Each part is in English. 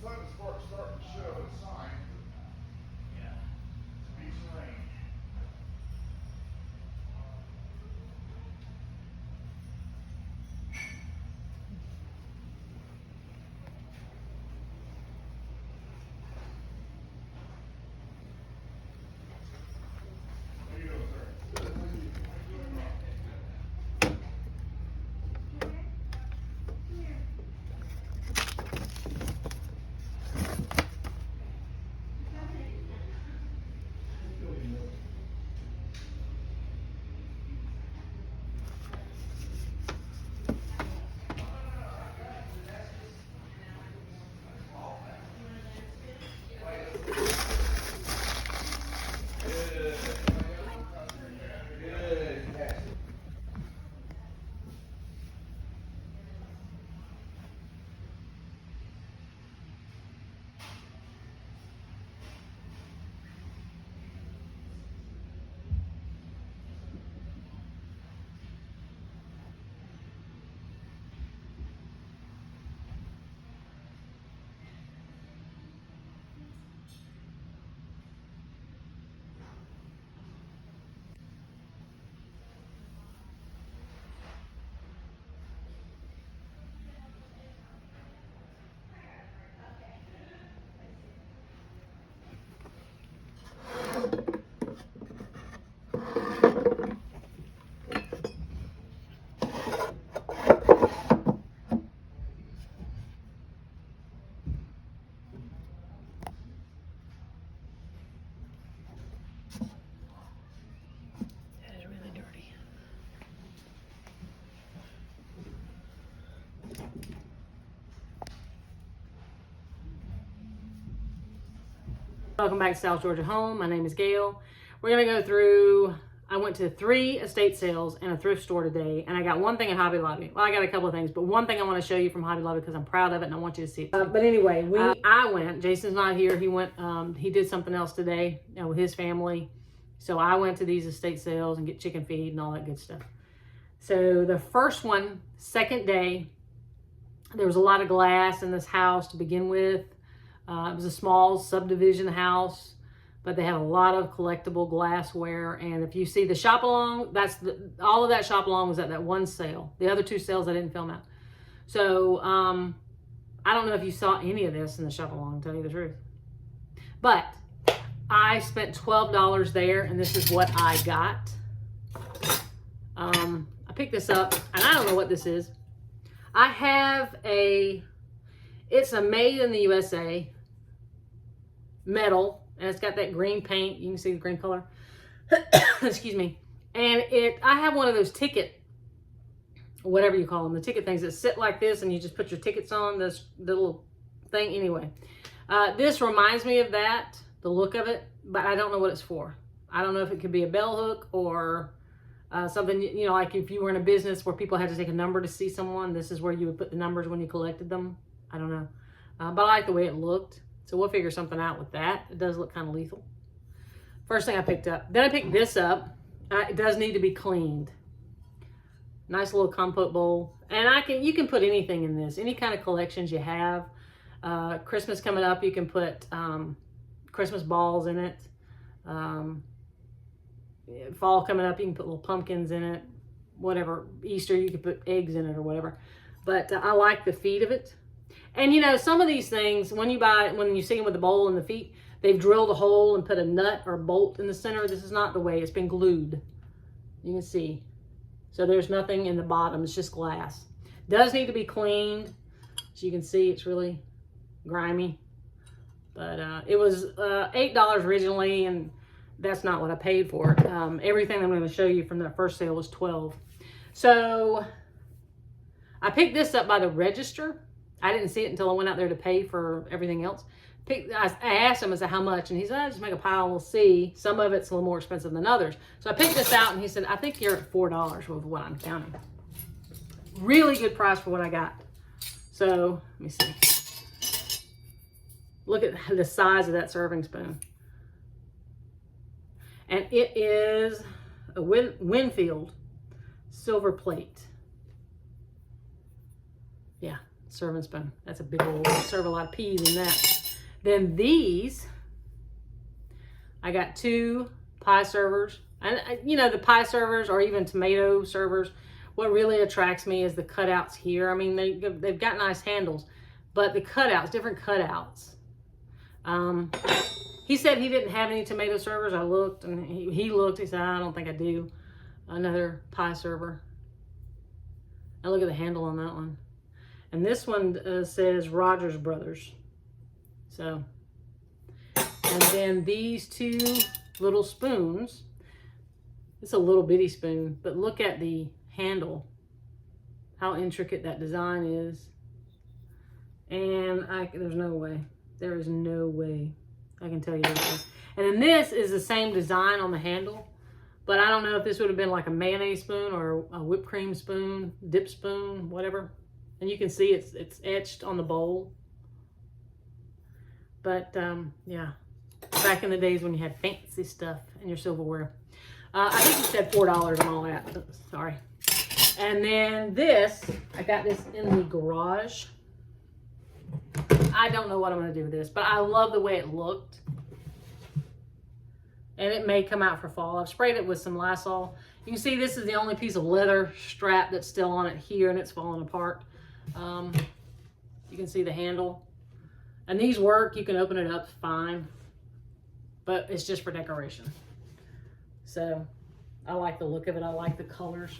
Starting to show a sign. Yeah. To be some rain. How you doing, sir? Good. How you doing? That is really dirty. Welcome back to South Georgia Home. My name is Gail. We're going to go through, I went to 3 estate sales and a thrift store today, and I got one thing at Hobby Lobby. Well, I got a couple of things, but one thing I want to show you from Hobby Lobby because I'm proud of it and I want you to see it. But anyway, I went, Jason's not here. He went, he did something else today with his family. So I went to these estate sales and get chicken feed and all that good stuff. So the first one, second day, there was a lot of glass in this house to begin with. It was a small subdivision house, but they had a lot of collectible glassware. And if you see the shop along, all of that shop along was at that one sale. The other 2 sales I didn't film out. So I don't know if you saw any of this in the shop along, to tell you the truth. But I spent $12 there, and this is what I got. I picked this up, and I don't know what this is. I have it's a made in the USA metal, and it's got that green paint. You can see the green color. Excuse me. And I have one of those ticket, whatever you call them, the ticket things that sit like this, and you just put your tickets on the little thing. Anyway, this reminds me of that, the look of it, but I don't know what it's for. I don't know if it could be a bell hook or something, like if you were in a business where people had to take a number to see someone, this is where you would put the numbers when you collected them. I don't know. But I like the way it looked. So we'll figure something out with that. It does look kind of lethal. First thing I picked up. Then I picked this up. It does need to be cleaned. Nice little compote bowl. And you can put anything in this. Any kind of collections you have. Christmas coming up, you can put Christmas balls in it. Fall coming up, you can put little pumpkins in it. Whatever. Easter, you can put eggs in it or whatever. But I like the feet of it. And some of these things, when you see them with the bowl and the feet, they've drilled a hole and put a nut or bolt in the center. This is not the way. It's been glued. You can see. So there's nothing in the bottom. It's just glass. Does need to be cleaned. So you can see it's really grimy. But it was $8 originally, and that's not what I paid for it. Everything I'm going to show you from that first sale was $12. So I picked this up by the register. I didn't see it until I went out there to pay for everything else. I asked him, I said, how much? And he said, just make a pile and we'll see. Some of it's a little more expensive than others. So I picked this out and he said, I think you're at $4 with what I'm counting. Really good price for what I got. So let me see. Look at the size of that serving spoon. And it is a Winfield silver plate. Yeah. serving spoon. That's a big old, serve a lot of peas in that. Then these, I got 2 pie servers. And you know, the pie servers or even tomato servers, what really attracts me is the cutouts here. I mean, they've got nice handles, but the cutouts, different cutouts. He said he didn't have any tomato servers. I looked, and he looked. He said, I don't think I do. Another pie server. Now look at the handle on that one. And this one says Rogers Brothers. So, and then these 2 little spoons. It's a little bitty spoon, but look at the handle. How intricate that design is. And there's no way. There is no way. I can tell you that. And then this is the same design on the handle, but I don't know if this would have been like a mayonnaise spoon or a whipped cream spoon, dip spoon, whatever. And you can see it's etched on the bowl. But yeah, back in the days when you had fancy stuff in your silverware. I think you said $4 and all that. Sorry. And then this, I got this in the garage. I don't know what I'm going to do with this, but I love the way it looked. And it may come out for fall. I've sprayed it with some Lysol. You can see this is the only piece of leather strap that's still on it here, and it's falling apart. You can see the handle. And these work. You can open it up fine. But it's just for decoration. So, I like the look of it. I like the colors.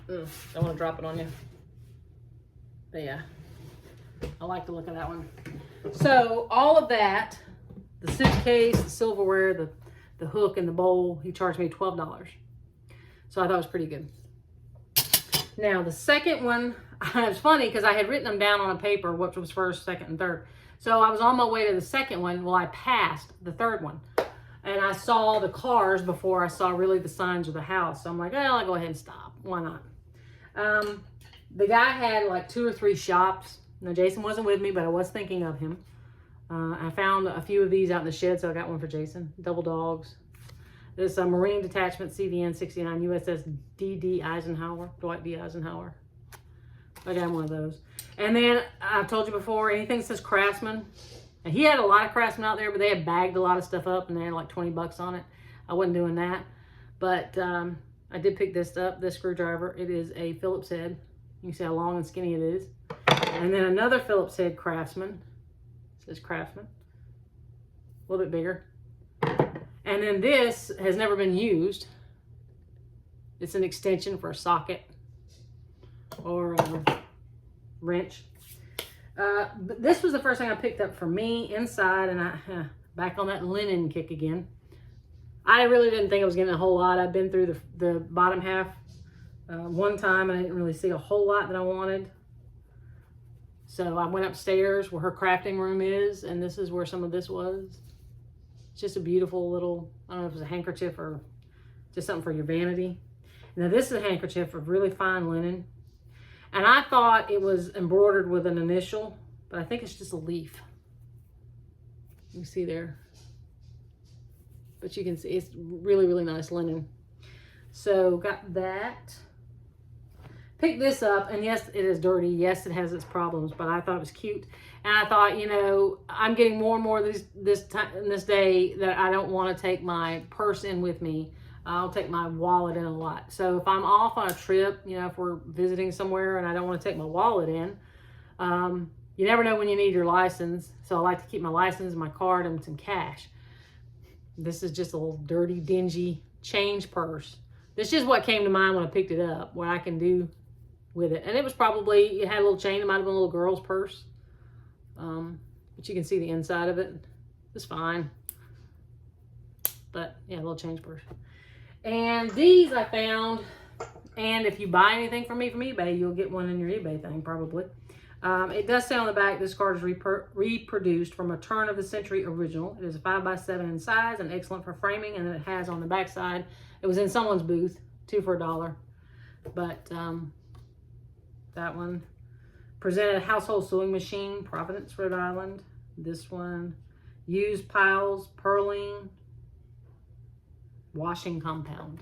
Don't want to drop it on you. But yeah. I like the look of that one. So, all of that, the suitcase, the silverware, the hook, and the bowl, he charged me $12. So, I thought it was pretty good. Now, the second one, it's funny because I had written them down on a paper, which was first, second, and third. So, I was on my way to the second one. Well, I passed the third one. And I saw the cars before I saw really the signs of the house. So, I'm like, I'll go ahead and stop. Why not? The guy had like 2 or 3 shops. Now, Jason wasn't with me, but I was thinking of him. I found a few of these out in the shed, so I got one for Jason. Double dogs. This is a Marine Detachment CVN 69 USS D.D. Eisenhower, Dwight D. Eisenhower. I got one of those. And then, I've told you before, anything that says Craftsman. And he had a lot of Craftsman out there, but they had bagged a lot of stuff up, and they had like 20 bucks on it. I wasn't doing that. But I did pick this up, this screwdriver. It is a Phillips head. You can see how long and skinny it is. And then another Phillips head Craftsman. It says Craftsman. A little bit bigger. And then this has never been used. It's an extension for a socket or a wrench. But this was the first thing I picked up for me inside, and back on that linen kick again. I really didn't think I was getting a whole lot. I've been through the bottom half one time, and I didn't really see a whole lot that I wanted. So I went upstairs where her crafting room is, and this is where some of this was. It's just a beautiful little, I don't know if it's a handkerchief or just something for your vanity. Now this is a handkerchief of really fine linen. And I thought it was embroidered with an initial, but I think it's just a leaf. You can see there. But you can see it's really, really nice linen. So got that. Picked this up, and yes, it is dirty. Yes, it has its problems, but I thought it was cute. And I thought, you know, I'm getting more and more this day that I don't want to take my purse in with me. I'll take my wallet in a lot. So if I'm off on a trip, you know, if we're visiting somewhere and I don't want to take my wallet in, you never know when you need your license. So I like to keep my license, my card, and some cash. This is just a little dirty, dingy change purse. This is just what came to mind when I picked it up, what I can do with it. And it was probably, it had a little chain. It might have been a little girl's purse. But you can see the inside of it. It's fine. But yeah, a little change purse. And these I found, and if you buy anything from me from eBay, you'll get one in your eBay thing probably. It does say on the back, this card is reproduced from a turn of the century original. It is a 5x7 in size and excellent for framing. And then it has on the back side, it was in someone's booth, 2 for $1. But that one, presented household sewing machine, Providence, Rhode Island. This one, used piles, purling, washing compound.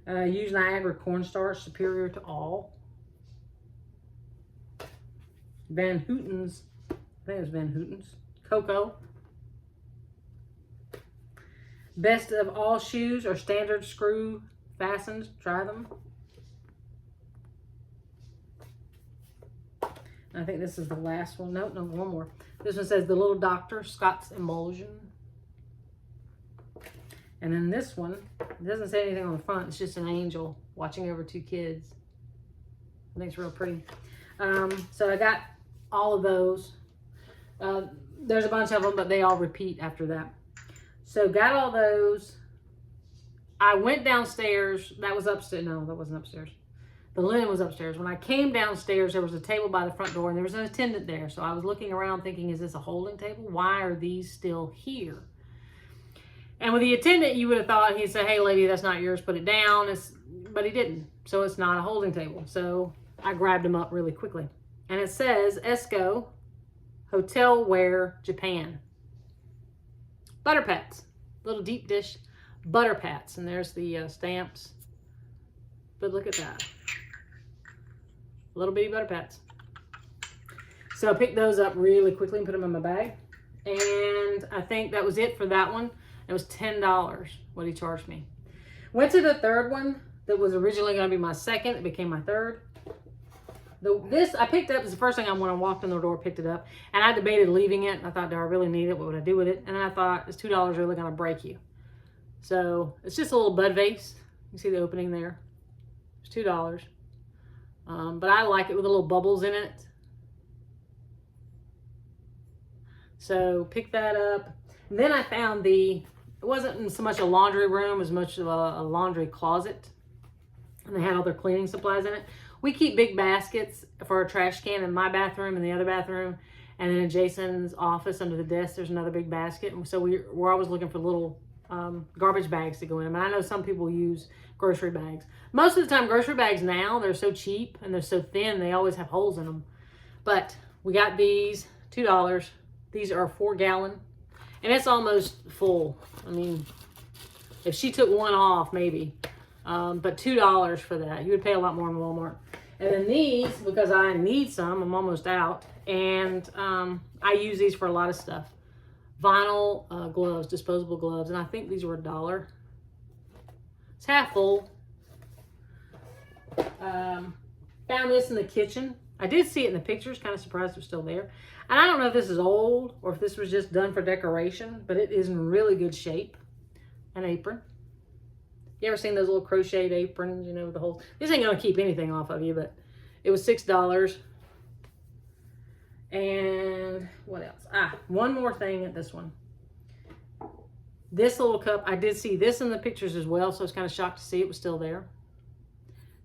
Use Niagara cornstarch, superior to all. Van Houten's, I think it was Van Houten's. Cocoa. Best of all shoes are standard screw fastened. Try them. I think this is the last one. Nope, no, one more. This one says The Little Doctor, Scott's Emulsion. And then this one, it doesn't say anything on the front. It's just an angel watching over two kids. I think it's real pretty. So I got all of those. There's a bunch of them, but they all repeat after that. So got all those. I went downstairs. That was upstairs. No, that wasn't upstairs. The linen was upstairs. When I came downstairs, there was a table by the front door, and there was an attendant there. So I was looking around thinking, is this a holding table? Why are these still here? And with the attendant, you would have thought he'd say, hey, lady, that's not yours. Put it down. But he didn't. So it's not a holding table. So I grabbed him up really quickly. And it says, Esco, Hotel Wear, Japan. Butter pats. Little deep dish butter pats. And there's the stamps. But look at that. Little bitty butter pats. So I picked those up really quickly and put them in my bag. And I think that was it for that one. It was $10 what he charged me. Went to the third one that was originally going to be my second. It became my third. This I picked up. It's the first thing I when I walked in the door, picked it up. And I debated leaving it. I thought, do I really need it? What would I do with it? And then I thought, is $2 really going to break you? So it's just a little bud vase. You see the opening there? It's $2. But I like it with the little bubbles in it. So pick that up. And then I found it wasn't so much a laundry room as much of a laundry closet. And they had all their cleaning supplies in it. We keep big baskets for a trash can in my bathroom and the other bathroom. And then in Jason's office under the desk, there's another big basket. And so we're always looking for little garbage bags to go in them. And I know some people use grocery bags. Most of the time, grocery bags now, they're so cheap and they're so thin, they always have holes in them. But we got these, $2. These are 4 gallon. And it's almost full. I mean, if she took one off, maybe. But $2 for that. You would pay a lot more in Walmart. And then these, because I need some, I'm almost out. And I use these for a lot of stuff. Vinyl gloves, disposable gloves. And I think these were $1. It's half full. Found this in the kitchen. I did see it in the pictures. Kind of surprised it was still there. And I don't know if this is old or if this was just done for decoration, but it is in really good shape. An apron. You ever seen those little crocheted aprons, you know, with the holes? This ain't going to keep anything off of you, but it was $6. And what else? One more thing at this one. This little cup, I did see this in the pictures as well, so I was kind of shocked to see it was still there.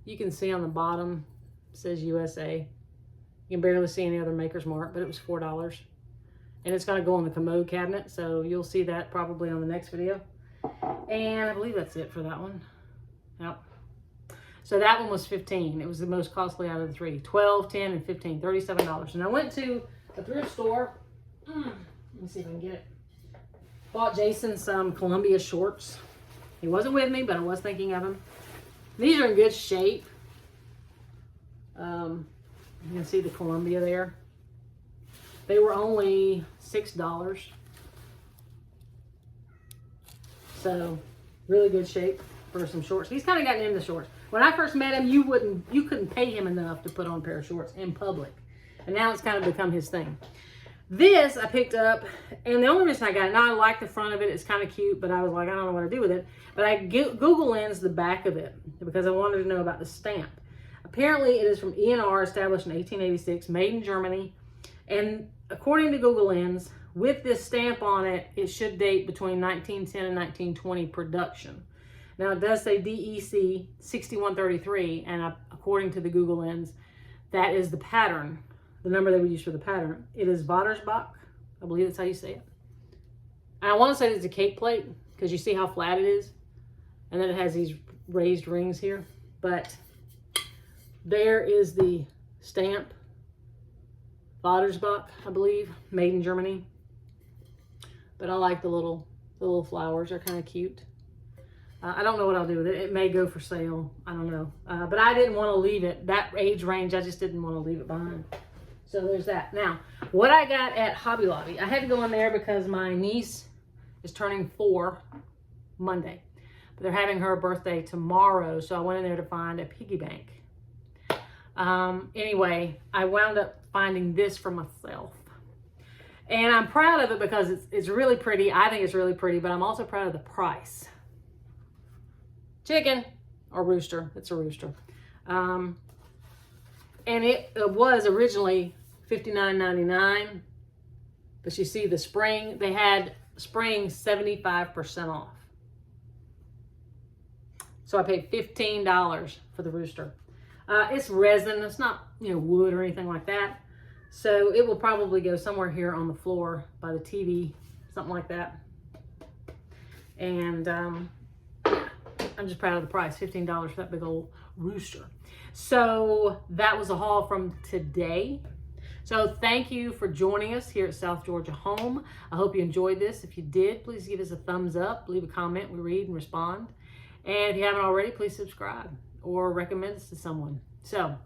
You can see on the bottom, it says USA. You can barely see any other maker's mark, but it was $4. And it's going to go on the commode cabinet, so you'll see that probably on the next video. And I believe that's it for that one. Yep. So that one was $15. It was the most costly out of the three. $12, $10, and $15. $37. And I went to a thrift store. Let me see if I can get it. Bought Jason some Columbia shorts. He wasn't with me, but I was thinking of him. These are in good shape. You can see the Columbia there. They were only $6. So, really good shape for some shorts. He's kind of gotten into shorts. When I first met him, you couldn't pay him enough to put on a pair of shorts in public. And now it's kind of become his thing. This I picked up, and the only reason I got it, now I like the front of it, it's kind of cute, but I was like, I don't know what to do with it. But I Google lensed the back of it because I wanted to know about the stamp. Apparently, it is from E&R, established in 1886, made in Germany. And according to Google Lens, with this stamp on it, it should date between 1910 and 1920 production. Now, it does say DEC 6133, and according to the Google Lens, that is the pattern, the number they would use for the pattern. It is Vatersbach. I believe that's how you say it. And I want to say it's a cake plate, because you see how flat it is? And then it has these raised rings here. But there is the stamp. Vatersbach, I believe, made in Germany. But I like the little flowers. They're kind of cute. I don't know what I'll do with it. It may go for sale. I don't know. But I didn't want to leave it. That age range, I just didn't want to leave it behind. So there's that. Now, what I got at Hobby Lobby. I had to go in there because my niece is turning 4 Monday. But they're having her birthday tomorrow. So I went in there to find a piggy bank. Anyway, I wound up finding this for myself. And I'm proud of it because it's really pretty. I think it's really pretty. But I'm also proud of the price. Chicken or rooster. It's a rooster. And it was originally $59.99. But you see the spring, they had spring 75% off. So I paid $15 for the rooster. It's resin. It's not, wood or anything like that. So it will probably go somewhere here on the floor by the TV, something like that. And I'm just proud of the price, $15 for that big old rooster. So that was a haul from today. So thank you for joining us here at South Georgia Home. I hope you enjoyed this. If you did, please give us a thumbs up, leave a comment. We read and respond. And if you haven't already, please subscribe or recommend us to someone. So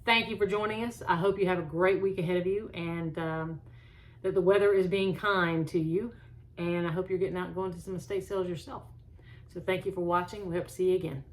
thank you for joining us. I hope you have a great week ahead of you and that the weather is being kind to you. And I hope you're getting out and going to some estate sales yourself. So thank you for watching. We hope to see you again.